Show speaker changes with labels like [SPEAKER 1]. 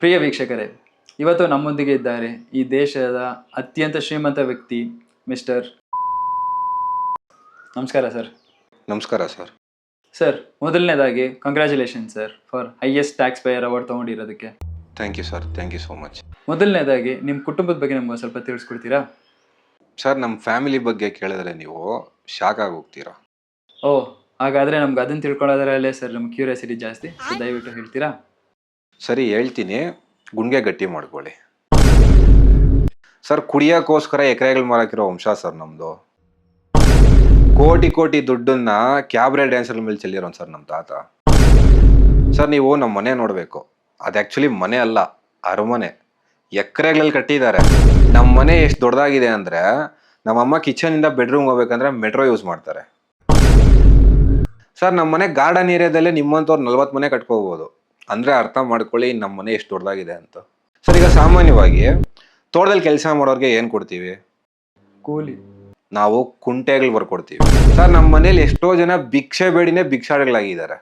[SPEAKER 1] ಪ್ರಿಯ ವೀಕ್ಷಕರೇ, ಇವತ್ತು ನಮ್ಮೊಂದಿಗೆ ಇದ್ದಾರೆ ಈ ದೇಶದ ಅತ್ಯಂತ ಶ್ರೀಮಂತ ವ್ಯಕ್ತಿ ಮಿಸ್ಟರ್. ನಮಸ್ಕಾರ ಸರ್.
[SPEAKER 2] ನಮಸ್ಕಾರ ಸರ್.
[SPEAKER 1] ಸರ್, ಮೊದಲನೇದಾಗಿ congratulation sir for highest tax payer award ತೊಗೊಂಡಿರೋದಕ್ಕೆ.
[SPEAKER 2] Thank you sir, thank you so much.
[SPEAKER 1] ಮೊದಲನೇದಾಗಿ ನಿಮ್ಮ ಕುಟುಂಬದ ಬಗ್ಗೆ ನಮ್ಗೆ ಸ್ವಲ್ಪ ತಿಳಿಸ್ಕೊಡ್ತೀರಾ?
[SPEAKER 2] ಸರ್, ನಮ್ಮ ಫ್ಯಾಮಿಲಿ ಬಗ್ಗೆ ಕೇಳಿದ್ರೆ ನೀವು ಶಾಕ್ ಆಗಿ ಹೋಗ್ತೀರಾ.
[SPEAKER 1] ಓ, ಹಾಗಾದರೆ ನಮ್ಗೆ ಅದನ್ನು ತಿಳ್ಕೊಳ್ಳೋದ್ರಲ್ಲೇ ಸರ್ ನಮ್ಗೆ ಕ್ಯೂರಿಯಾಸಿಟಿ ಜಾಸ್ತಿ. ಸೊ ದಯವಿಟ್ಟು ಹೇಳ್ತೀರಾ?
[SPEAKER 2] ಸರಿ, ಹೇಳ್ತೀನಿ, ಗುಂಡಿಗೆ ಗಟ್ಟಿ ಮಾಡ್ಕೊಳ್ಳಿ. ಸರ್, ಕುಡಿಯೋಕ್ಕೋಸ್ಕರ ಎಕರೆಗಳು ಮಾರಾಕಿರೋ ವಂಶ ಸರ್ ನಮ್ಮದು. ಕೋಟಿ ಕೋಟಿ ದುಡ್ಡನ್ನ ಕ್ಯಾಬ್ರೆ ಡ್ಯಾನ್ಸರ್ ಮೇಲೆ ಚೆಲ್ಲಿರೋನ್ ಸರ್ ನಮ್ಮ ತಾತ. ಸರ್, ನೀವು ನಮ್ಮ ಮನೆ ನೋಡಬೇಕು. ಅದು ಆ್ಯಕ್ಚುಲಿ ಮನೆ ಅಲ್ಲ, ಅರಮನೆ. ಎಕರೆಗಳಲ್ಲಿ ಕಟ್ಟಿದ್ದಾರೆ. ನಮ್ಮ ಮನೆ ಎಷ್ಟು ದೊಡ್ಡದಾಗಿದೆ ಅಂದರೆ ನಮ್ಮಮ್ಮ ಕಿಚನಿಂದ ಬೆಡ್ರೂಮ್ ಹೋಗ್ಬೇಕಂದ್ರೆ ಮೆಟ್ರೋ ಯೂಸ್ ಮಾಡ್ತಾರೆ. ಸರ್, ನಮ್ಮ ಮನೆ ಗಾರ್ಡನ್ ಏರಿಯಾದಲ್ಲೇ ನಿಮ್ಮಂಥವ್ರು 40 ಮನೆ ಕಟ್ಕೋಬೋದು. ಅಂದರೆ ಅರ್ಥ ಮಾಡ್ಕೊಳ್ಳಿ ನಮ್ಮ ಮನೆ ಎಷ್ಟು ದೊಡ್ಡದಾಗಿದೆ ಅಂತ. ಸರ್, ಈಗ ಸಾಮಾನ್ಯವಾಗಿ ತೋಟದಲ್ಲಿ ಕೆಲಸ ಮಾಡೋರಿಗೆ ಏನು ಕೊಡ್ತೀವಿ?
[SPEAKER 1] ಕೂಲಿ.
[SPEAKER 2] ನಾವು ಕುಂಟೆಗಳು ಬರ್ಕೊಡ್ತೀವಿ. ಸರ್, ನಮ್ಮ ಮನೇಲಿ ಎಷ್ಟೋ ಜನ ಭಿಕ್ಷೆ ಬೇಡಿನೇ ಭಿಕ್ಷಾಳಿಗಳಾಗಿದ್ದಾರೆ.